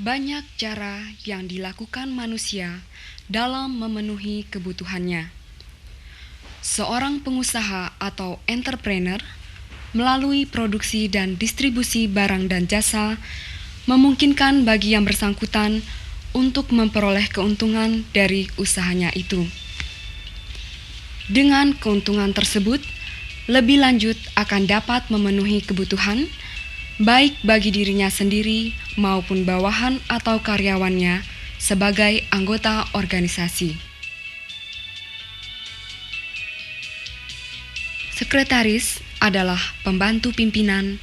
Banyak cara yang dilakukan manusia dalam memenuhi kebutuhannya. Seorang pengusaha atau entrepreneur melalui produksi dan distribusi barang dan jasa memungkinkan bagi yang bersangkutan untuk memperoleh keuntungan dari usahanya itu. Dengan keuntungan tersebut, lebih lanjut akan dapat memenuhi kebutuhan baik bagi dirinya sendiri maupun bawahan atau karyawannya sebagai anggota organisasi. Sekretaris adalah pembantu pimpinan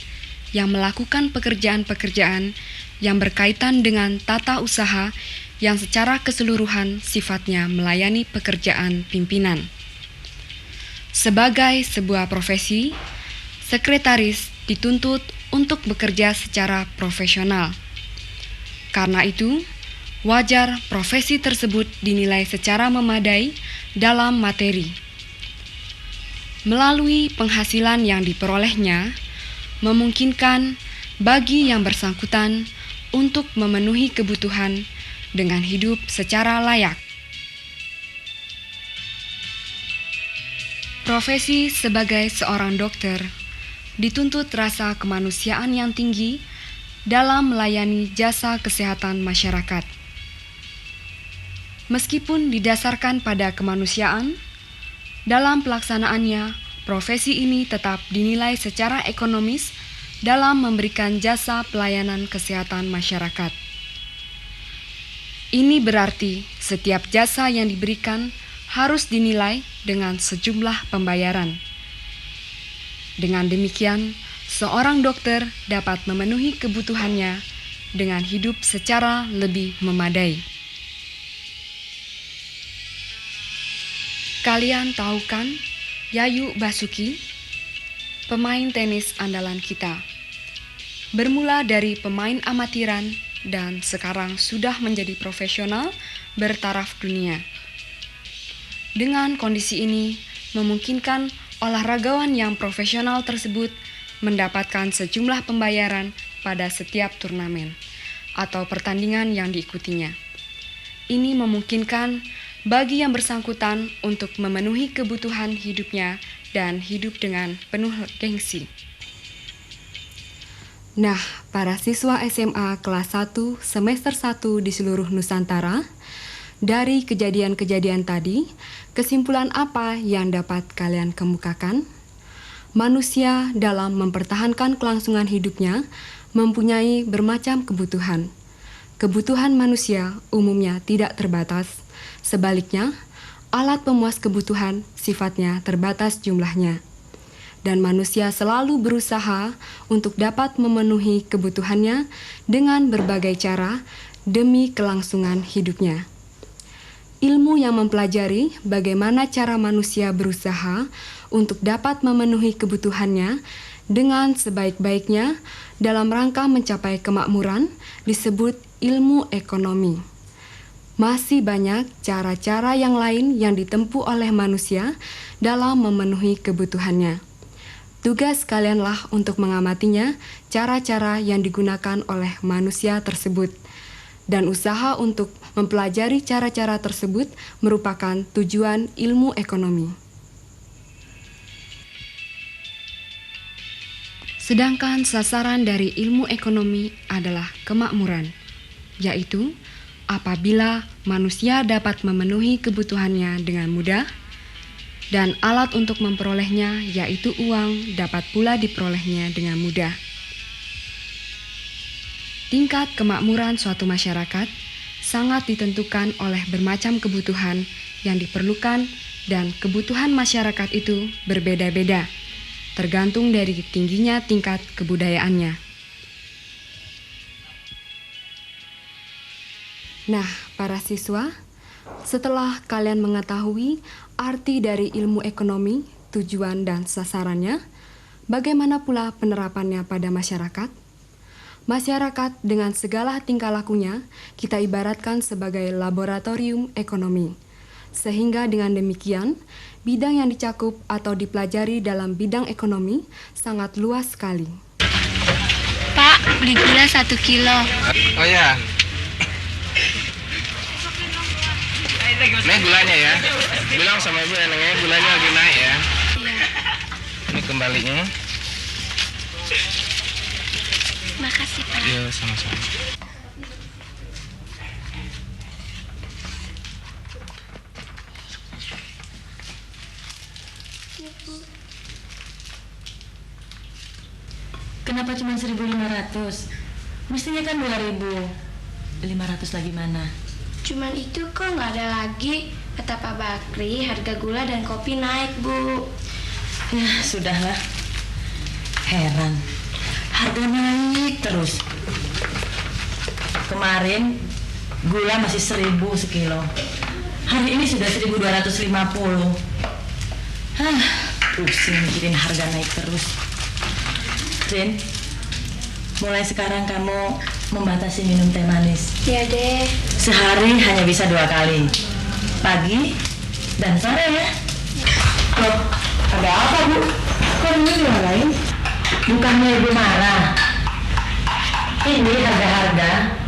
yang melakukan pekerjaan-pekerjaan yang berkaitan dengan tata usaha yang secara keseluruhan sifatnya melayani pekerjaan pimpinan. Sebagai sebuah profesi, sekretaris dituntut untuk bekerja secara profesional. Karena itu, wajar profesi tersebut dinilai secara memadai dalam materi. Melalui penghasilan yang diperolehnya, memungkinkan bagi yang bersangkutan untuk memenuhi kebutuhan dengan hidup secara layak. Profesi sebagai seorang dokter dituntut rasa kemanusiaan yang tinggi dalam melayani jasa kesehatan masyarakat. Meskipun didasarkan pada kemanusiaan, dalam pelaksanaannya, profesi ini tetap dinilai secara ekonomis dalam memberikan jasa pelayanan kesehatan masyarakat. Ini berarti setiap jasa yang diberikan harus dinilai dengan sejumlah pembayaran. Dengan demikian, seorang dokter dapat memenuhi kebutuhannya dengan hidup secara lebih memadai. Kalian tahu kan Yayu Basuki, pemain tenis andalan kita. Bermula dari pemain amatiran dan sekarang sudah menjadi profesional bertaraf dunia. Dengan kondisi ini, memungkinkan olahragawan yang profesional tersebut mendapatkan sejumlah pembayaran pada setiap turnamen atau pertandingan yang diikutinya. Ini memungkinkan bagi yang bersangkutan untuk memenuhi kebutuhan hidupnya dan hidup dengan penuh gengsi. Nah, para siswa SMA kelas 1 semester 1 di seluruh Nusantara, dari kejadian-kejadian tadi, kesimpulan apa yang dapat kalian kemukakan? Manusia dalam mempertahankan kelangsungan hidupnya mempunyai bermacam kebutuhan. Kebutuhan manusia umumnya tidak terbatas. Sebaliknya, alat pemuas kebutuhan sifatnya terbatas jumlahnya. Dan manusia selalu berusaha untuk dapat memenuhi kebutuhannya dengan berbagai cara demi kelangsungan hidupnya. Ilmu yang mempelajari bagaimana cara manusia berusaha untuk dapat memenuhi kebutuhannya dengan sebaik-baiknya dalam rangka mencapai kemakmuran disebut ilmu ekonomi. Masih banyak cara-cara yang lain yang ditempuh oleh manusia dalam memenuhi kebutuhannya. Tugas kalianlah untuk mengamatinya cara-cara yang digunakan oleh manusia tersebut. Dan usaha untuk mempelajari cara-cara tersebut merupakan tujuan ilmu ekonomi. Sedangkan sasaran dari ilmu ekonomi adalah kemakmuran, yaitu apabila manusia dapat memenuhi kebutuhannya dengan mudah, dan alat untuk memperolehnya, yaitu uang, dapat pula diperolehnya dengan mudah. Tingkat kemakmuran suatu masyarakat sangat ditentukan oleh bermacam kebutuhan yang diperlukan dan kebutuhan masyarakat itu berbeda-beda, tergantung dari tingginya tingkat kebudayaannya. Nah, para siswa, setelah kalian mengetahui arti dari ilmu ekonomi, tujuan dan sasarannya, bagaimana pula penerapannya pada masyarakat? Masyarakat dengan segala tingkah lakunya kita ibaratkan sebagai laboratorium ekonomi. Sehingga dengan demikian, bidang yang dicakup atau dipelajari dalam bidang ekonomi sangat luas sekali. Pak, beli gula 1 kilo. Oh ya, Nih gulanya ya. Bilang sama ibu neneknya gulanya lagi naik ya. Iya. Ini kembalinya. Makasih, Pak. Iya, sama-sama. Kenapa cuma 1.500? Mestinya kan 2.000. 500 lagi mana? Cuman itu kok nggak ada lagi. Kata Pak Bakri, harga gula dan kopi naik, Bu. Ya, sudahlah. Heran. Harga naik terus. Kemarin gula masih 1.000 sekilo. Hari ini sudah 1.250. Pusing mikirin harga naik terus. Rin, mulai sekarang kamu membatasi minum teh manis. Iya deh. Sehari hanya bisa 2 kali. Pagi dan sore ya. Loh, ada apa, Bu? Kok ini dimarahin? Bukannya Ibu marah. Ini harga-harga.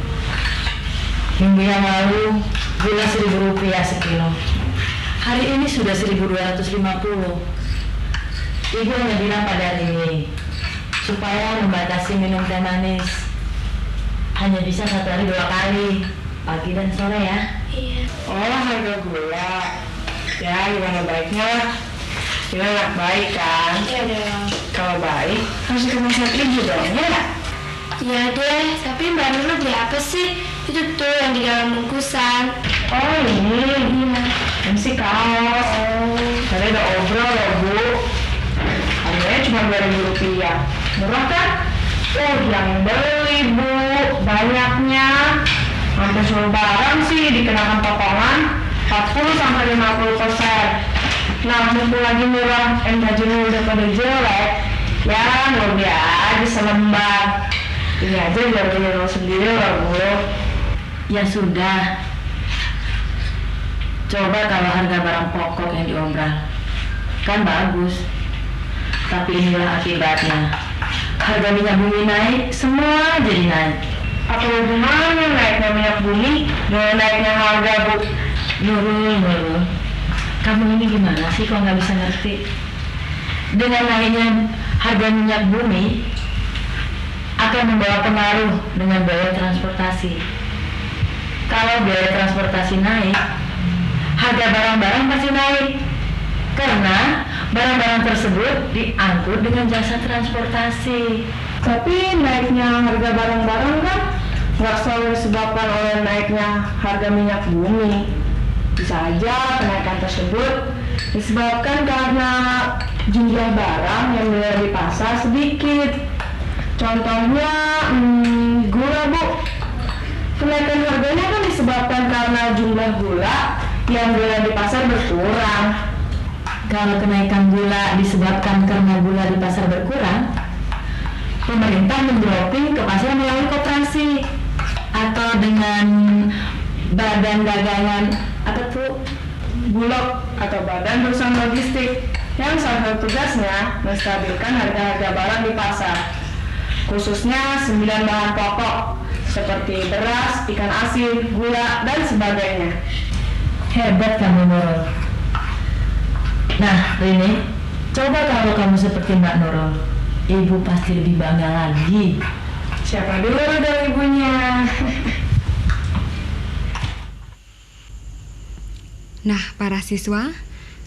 Minggu yang lalu gula Rp1.000 sekilo. Hari ini sudah 1.250. Ibu hanya bilang pada Rini supaya membatasi minum teh manis. Hanya bisa 1 hari 2 kali, pagi dan sore ya. Iya. Oh, harga gula. Ya, gimana baiknya lah. Kita anak baik kan? Iya dong. Kalau baik, harus ke rumah sakit juga dong, ya nggak? Iya deh, tapi Mbak Nurul beli apa sih? Itu tuh yang di dalam bungkusan. Oh, ini. Iya. Ini sih kaos. Tadi udah obrol loh, Bu. Harganya cuma Rp2.000. Murah kan? Oh, yang beli, Bu. Banyaknya. Hampir seluruh barang sih dikenakan potongan 40-50%. Nah, mumpung lagi murah, bajunya udah pada jelek, ya mau beli aja selembar. Ini aja biar punya sendiri loh, Bu. Ya sudah. Coba kalau harga barang pokok yang diobral, kan bagus. Tapi inilah akibatnya. Harga minyak bumi naik, semua jadi naik. Apa hubungannya naiknya minyak bumi dengan naiknya harga, Bu? Nurul, kamu ini gimana sih kok nggak bisa ngerti? Dengan naiknya harga minyak bumi akan membawa pengaruh dengan biaya transportasi. Kalau biaya transportasi naik, harga barang-barang pasti naik. Karena barang-barang tersebut diangkut dengan jasa transportasi. Tapi naiknya harga barang-barang kan nggak selalu disebabkan oleh naiknya harga minyak bumi. Bisa aja kenaikan tersebut disebabkan karena jumlah barang yang ada di pasar sedikit. Contohnya gula, Bu. Kenaikan harganya kan disebabkan karena jumlah gula yang ada di pasar berkurang. Kalau kenaikan gula disebabkan karena gula di pasar berkurang, pemerintah mendroping ke pasar melalui koperasi atau dengan badan dagangan Bulog atau badan perusahaan logistik yang salah satu tugasnya menstabilkan harga-harga barang di pasar, khususnya 9 bahan pokok seperti beras, ikan asin, gula, dan sebagainya. Hebat kamu, Nurul. Nah, Rini, coba kalau kamu seperti Mbak Nurul, Ibu pasti lebih bangga lagi. Siapa dulu dari ibunya? Nah, para siswa,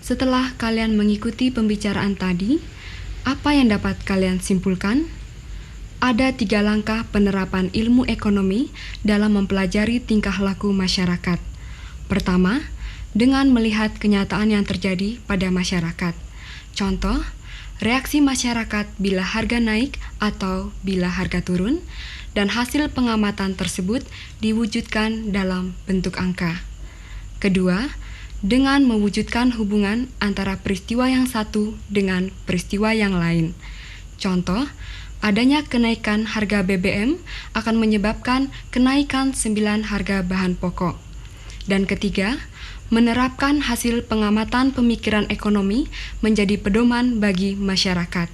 setelah kalian mengikuti pembicaraan tadi, apa yang dapat kalian simpulkan? Ada 3 langkah penerapan ilmu ekonomi dalam mempelajari tingkah laku masyarakat. Pertama, dengan melihat kenyataan yang terjadi pada masyarakat. Contoh, reaksi masyarakat bila harga naik atau bila harga turun, dan hasil pengamatan tersebut diwujudkan dalam bentuk angka. Kedua, dengan mewujudkan hubungan antara peristiwa yang satu dengan peristiwa yang lain. Contoh, adanya kenaikan harga BBM akan menyebabkan kenaikan 9 harga bahan pokok. Dan ketiga, menerapkan hasil pengamatan pemikiran ekonomi menjadi pedoman bagi masyarakat.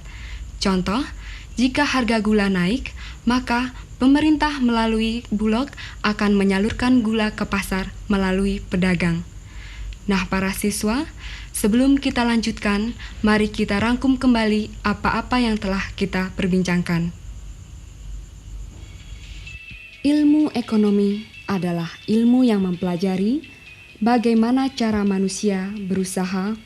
Contoh, jika harga gula naik, maka pemerintah melalui Bulog akan menyalurkan gula ke pasar melalui pedagang. Nah, para siswa, sebelum kita lanjutkan, mari kita rangkum kembali apa-apa yang telah kita perbincangkan. Ilmu ekonomi adalah ilmu yang mempelajari bagaimana cara manusia berusaha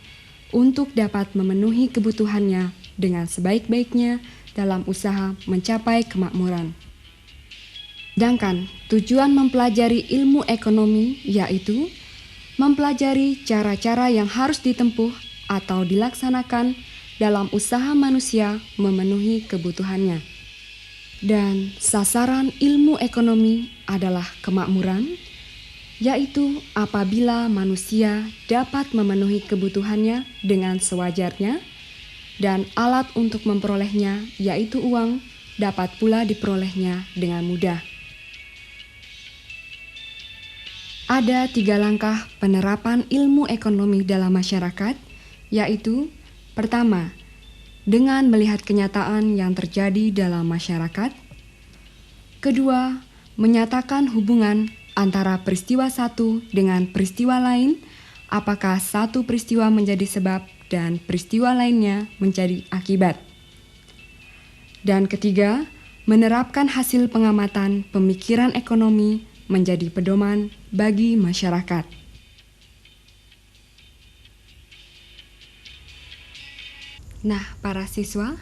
untuk dapat memenuhi kebutuhannya dengan sebaik-baiknya dalam usaha mencapai kemakmuran. Sedangkan tujuan mempelajari ilmu ekonomi yaitu mempelajari cara-cara yang harus ditempuh atau dilaksanakan dalam usaha manusia memenuhi kebutuhannya. Dan sasaran ilmu ekonomi adalah kemakmuran, yaitu apabila manusia dapat memenuhi kebutuhannya dengan sewajarnya, dan alat untuk memperolehnya, yaitu uang, dapat pula diperolehnya dengan mudah. Ada 3 langkah penerapan ilmu ekonomi dalam masyarakat, yaitu pertama, dengan melihat kenyataan yang terjadi dalam masyarakat. Kedua, menyatakan hubungan antara peristiwa satu dengan peristiwa lain, apakah satu peristiwa menjadi sebab dan peristiwa lainnya menjadi akibat. Dan ketiga, menerapkan hasil pengamatan pemikiran ekonomi menjadi pedoman bagi masyarakat. Nah, para siswa,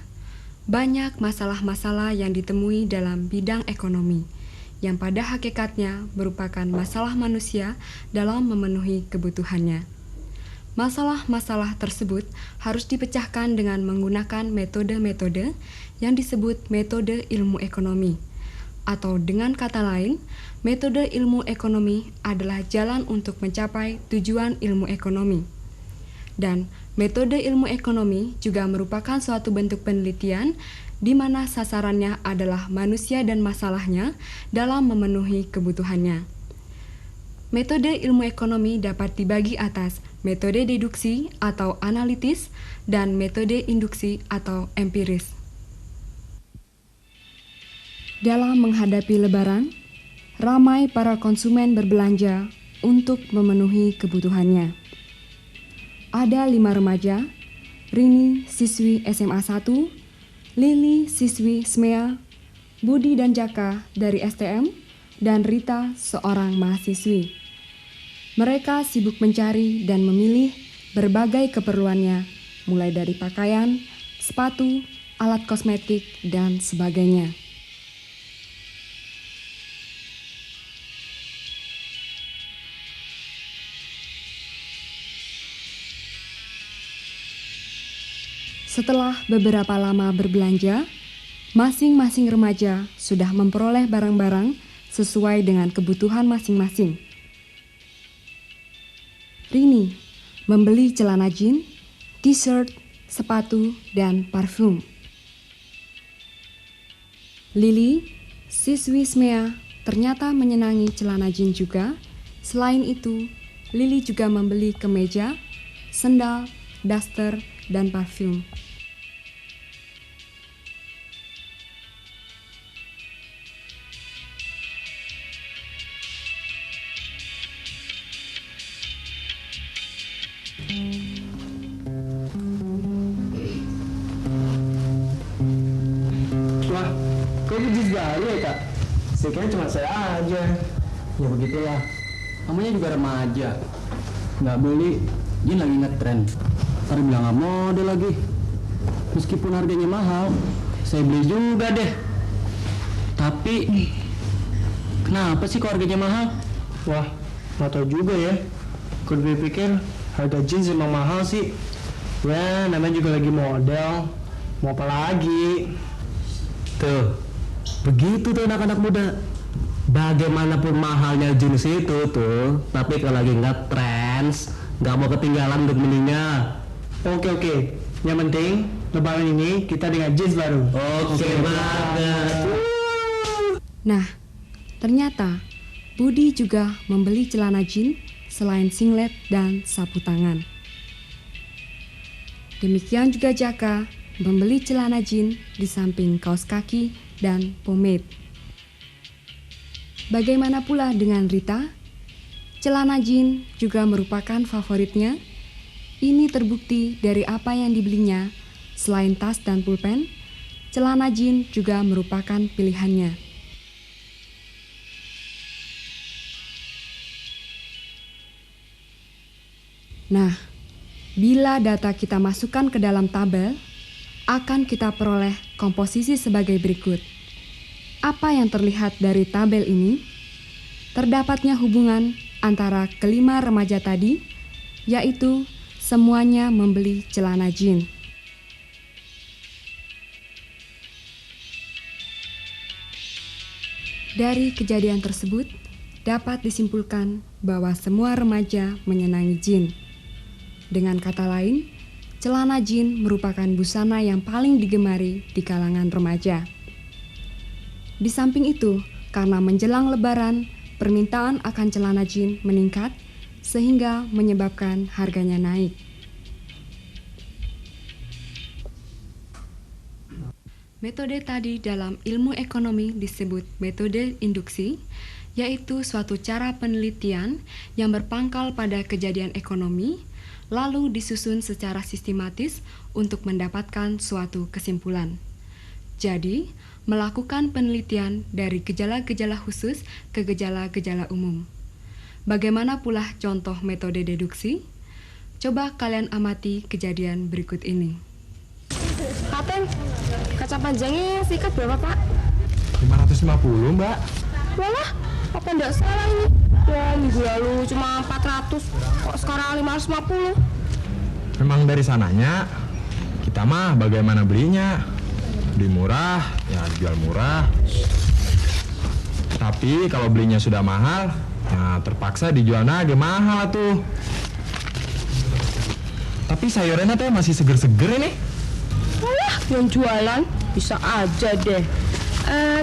banyak masalah-masalah yang ditemui dalam bidang ekonomi, yang pada hakikatnya merupakan masalah manusia dalam memenuhi kebutuhannya. Masalah-masalah tersebut harus dipecahkan dengan menggunakan metode-metode yang disebut metode ilmu ekonomi. Atau dengan kata lain, metode ilmu ekonomi adalah jalan untuk mencapai tujuan ilmu ekonomi. Dan metode ilmu ekonomi juga merupakan suatu bentuk penelitian di mana sasarannya adalah manusia dan masalahnya dalam memenuhi kebutuhannya. Metode ilmu ekonomi dapat dibagi atas metode deduksi atau analitis dan metode induksi atau empiris. Dalam menghadapi Lebaran, ramai para konsumen berbelanja untuk memenuhi kebutuhannya. Ada 5 remaja, Rini siswi SMA 1, Lili siswi SMEA, Budi dan Jaka dari STM, dan Rita seorang mahasiswi. Mereka sibuk mencari dan memilih berbagai keperluannya, mulai dari pakaian, sepatu, alat kosmetik, dan sebagainya. Setelah beberapa lama berbelanja, masing-masing remaja sudah memperoleh barang-barang sesuai dengan kebutuhan masing-masing. Rini membeli celana jeans, t-shirt, sepatu, dan parfum. Lili, siswi SMEA, ternyata menyenangi celana jeans juga. Selain itu, Lili juga membeli kemeja, sendal, daster, dan parfum. Wah, kok bijis sekali ya kak? Saya kira cuma saya aja. Ya begitulah, namanya juga remaja. Nggak beli, dia lagi ngetren. Ntar bilang nggak mode lagi. Meskipun harganya mahal, saya beli juga deh. Tapi, kenapa sih kok harganya mahal? Wah, nggak tahu juga ya. Kalau dipikir harga jeans emang mahal sih. Ya, namanya juga lagi model. Mau apa lagi? Tuh, begitu tuh anak-anak muda. Bagaimanapun mahalnya jeans itu tuh, tapi kalau lagi nge-trends, nggak mau ketinggalan untuk belinya. Oke. Yang penting Lebaran ini kita dengan jeans baru. Oke banget. Nah, ternyata Budi juga membeli celana jeans selain singlet dan sapu tangan. Demikian juga Jaka membeli celana jeans di samping kaos kaki dan pomade. Bagaimana pula dengan Rita? celana jin juga merupakan favoritnya. Ini terbukti dari apa yang dibelinya. Selain tas dan pulpen, celana jin juga merupakan pilihannya. Nah, bila data kita masukkan ke dalam tabel, akan kita peroleh komposisi sebagai berikut. Apa yang terlihat dari tabel ini? Terdapatnya hubungan antara kelima remaja tadi, yaitu semuanya membeli celana jin. Dari kejadian tersebut, dapat disimpulkan bahwa semua remaja menyenangi jin. Dengan kata lain, celana jin merupakan busana yang paling digemari di kalangan remaja. Di samping itu, karena menjelang Lebaran, permintaan akan celana jin meningkat sehingga menyebabkan harganya naik. Metode tadi dalam ilmu ekonomi disebut metode induksi, yaitu suatu cara penelitian yang berpangkal pada kejadian ekonomi, lalu disusun secara sistematis untuk mendapatkan suatu kesimpulan. Jadi, melakukan penelitian dari gejala-gejala khusus ke gejala-gejala umum. Bagaimana pula contoh metode deduksi? Coba kalian amati kejadian berikut ini. Kapten, kaca panjangnya sikat berapa, Pak? 550, Mbak. Walah, apa enggak salah ini? Ya, minggu lalu cuma 400, kok sekarang 550? Memang dari sananya, kita mah bagaimana belinya? Beli murah, ya jual murah. Tapi kalau belinya sudah mahal, ya terpaksa dijual lagi mahal tuh. Tapi sayurannya tuh masih seger-seger ini. Walah, yang jualan bisa aja deh.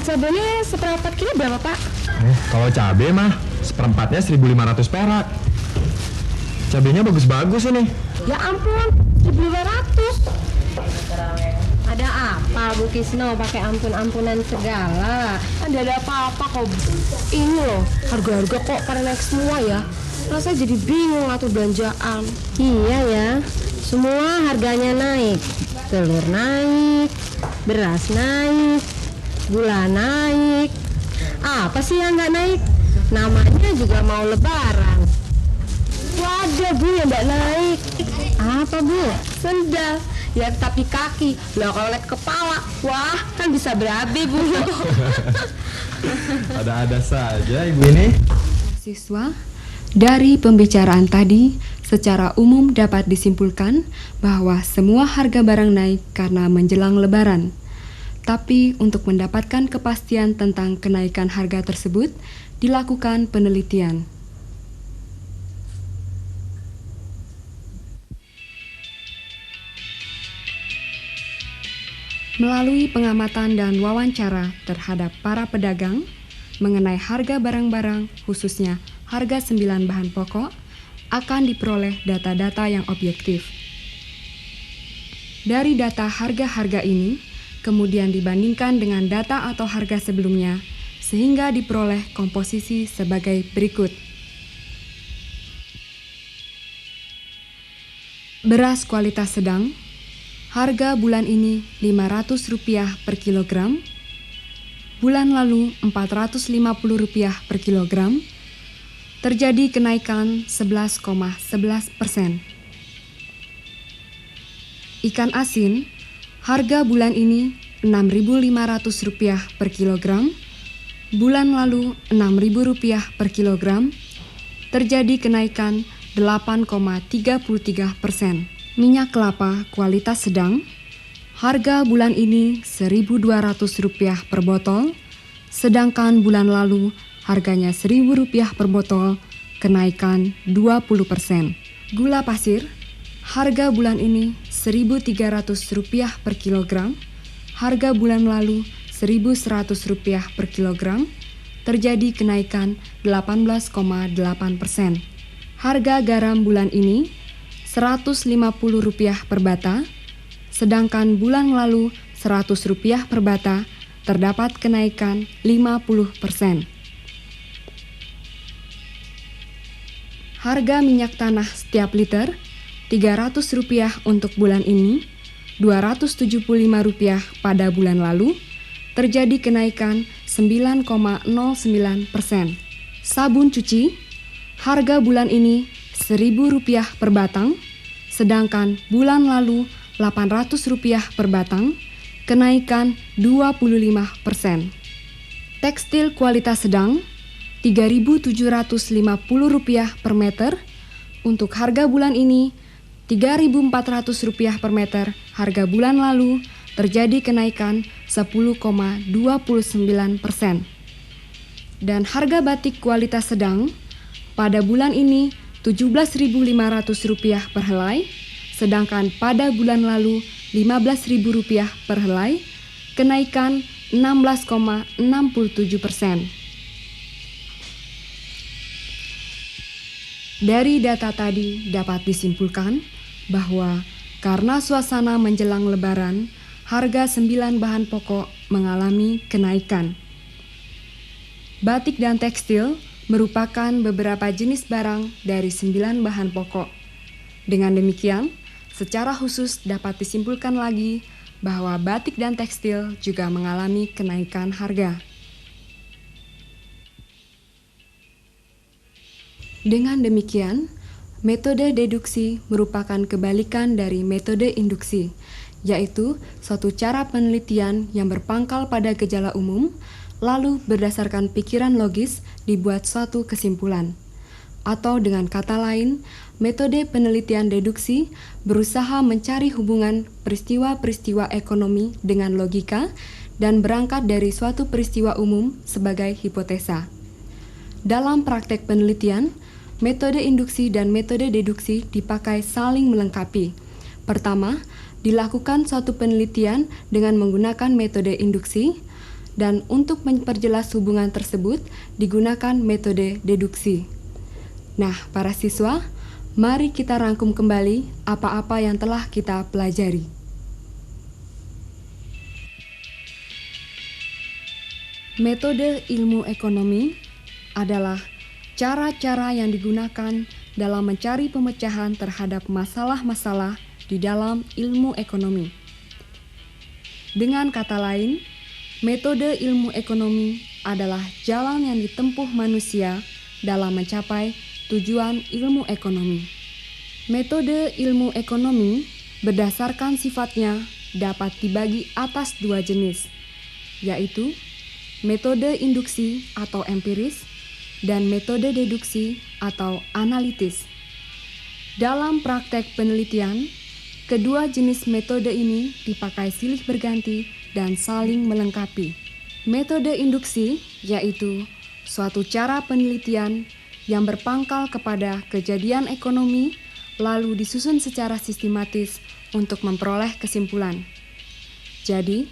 Cabenya seperempat kilo berapa, Pak? Kalau cabe mah seperempatnya 1.500 perak. Cabenya bagus-bagus ini. Ya ampun, 1.500. Ada apa Bu Kisno pakai ampun-ampunan segala? Ada apa-apa kok. Ini loh, harga-harga kok pada naik semua ya. Rasanya jadi bingung atur belanjaan. Iya ya, semua harganya naik. Telur naik, beras naik, gula naik. Apa sih yang nggak naik? Namanya juga mau Lebaran. Waduh Bu, yang nggak naik. Apa Bu? Sendal. Ya tapi kaki. Lah kalau naik kepala, wah kan bisa berabe Bu. Ada-ada saja ibu ini. Siswa, dari pembicaraan tadi, secara umum dapat disimpulkan bahwa semua harga barang naik karena menjelang Lebaran. Tapi untuk mendapatkan kepastian tentang kenaikan harga tersebut, dilakukan penelitian. Melalui pengamatan dan wawancara terhadap para pedagang mengenai harga barang-barang, khususnya harga 9 bahan pokok, akan diperoleh data-data yang objektif. Dari data harga-harga ini, kemudian dibandingkan dengan data atau harga sebelumnya, sehingga diperoleh komposisi sebagai berikut. Beras kualitas sedang, harga bulan ini Rp500 per kilogram, bulan lalu Rp450 per kilogram, terjadi kenaikan 11,11%. Ikan asin, harga bulan ini Rp6.500 per kilogram, bulan lalu Rp6.000 per kilogram, terjadi kenaikan 8,33%. Minyak kelapa kualitas sedang, harga bulan ini Rp1.200 per botol, sedangkan bulan lalu harganya Rp1.000 per botol, kenaikan 20%. Gula pasir, harga bulan ini Rp1.300 per kilogram, harga bulan lalu Rp1.100 per kilogram, terjadi kenaikan 18,8%. Harga garam bulan ini Rp150 per bata, sedangkan bulan lalu Rp100 per bata, terdapat kenaikan 50%. Harga minyak tanah setiap liter Rp300 untuk bulan ini, Rp275 pada bulan lalu, terjadi kenaikan 9,09%. Sabun cuci, harga bulan ini Rp1.000 per batang, sedangkan bulan lalu Rp800 per batang, kenaikan 25%. Tekstil kualitas sedang, Rp3.750 per meter, untuk harga bulan ini Rp3.400 per meter, harga bulan lalu terjadi kenaikan 10,29%. Dan harga batik kualitas sedang pada bulan ini Rp17.500 per helai, sedangkan pada bulan lalu Rp15.000 per helai, kenaikan 16,67%. Dari data tadi dapat disimpulkan bahwa karena suasana menjelang Lebaran, harga 9 bahan pokok mengalami kenaikan. Batik dan tekstil merupakan beberapa jenis barang dari 9 bahan pokok. Dengan demikian, secara khusus dapat disimpulkan lagi bahwa batik dan tekstil juga mengalami kenaikan harga. Dengan demikian, metode deduksi merupakan kebalikan dari metode induksi, yaitu suatu cara penelitian yang berpangkal pada gejala umum, lalu berdasarkan pikiran logis dibuat suatu kesimpulan. Atau dengan kata lain, metode penelitian deduksi berusaha mencari hubungan peristiwa-peristiwa ekonomi dengan logika dan berangkat dari suatu peristiwa umum sebagai hipotesa. Dalam praktek penelitian, metode induksi dan metode deduksi dipakai saling melengkapi. Pertama, dilakukan suatu penelitian dengan menggunakan metode induksi, dan untuk memperjelas hubungan tersebut digunakan metode deduksi. Nah, para siswa, mari kita rangkum kembali apa-apa yang telah kita pelajari. Metode ilmu ekonomi adalah cara-cara yang digunakan dalam mencari pemecahan terhadap masalah-masalah di dalam ilmu ekonomi. Dengan kata lain, metode ilmu ekonomi adalah jalan yang ditempuh manusia dalam mencapai tujuan ilmu ekonomi. Metode ilmu ekonomi berdasarkan sifatnya dapat dibagi atas 2 jenis, yaitu metode induksi atau empiris dan metode deduksi atau analitis. Dalam praktek penelitian, kedua jenis metode ini dipakai silih berganti dan saling melengkapi. Metode induksi yaitu suatu cara penelitian yang berpangkal kepada kejadian ekonomi lalu disusun secara sistematis untuk memperoleh kesimpulan. Jadi,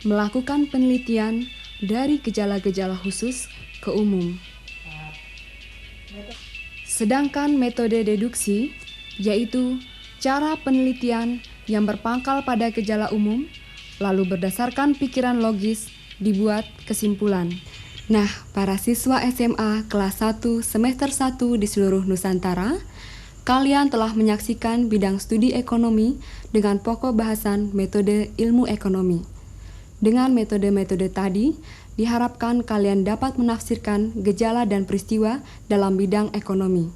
melakukan penelitian dari gejala-gejala khusus ke umum. Sedangkan metode deduksi yaitu cara penelitian yang berpangkal pada gejala umum, lalu berdasarkan pikiran logis dibuat kesimpulan. Nah, para siswa SMA kelas 1 semester 1 di seluruh Nusantara, kalian telah menyaksikan bidang studi ekonomi dengan pokok bahasan metode ilmu ekonomi. Dengan metode-metode tadi, diharapkan kalian dapat menafsirkan gejala dan peristiwa dalam bidang ekonomi.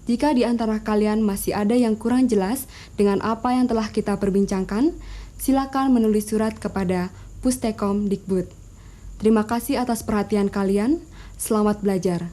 Jika di antara kalian masih ada yang kurang jelas dengan apa yang telah kita perbincangkan, silakan menulis surat kepada Pustekom Dikbud. Terima kasih atas perhatian kalian. Selamat belajar.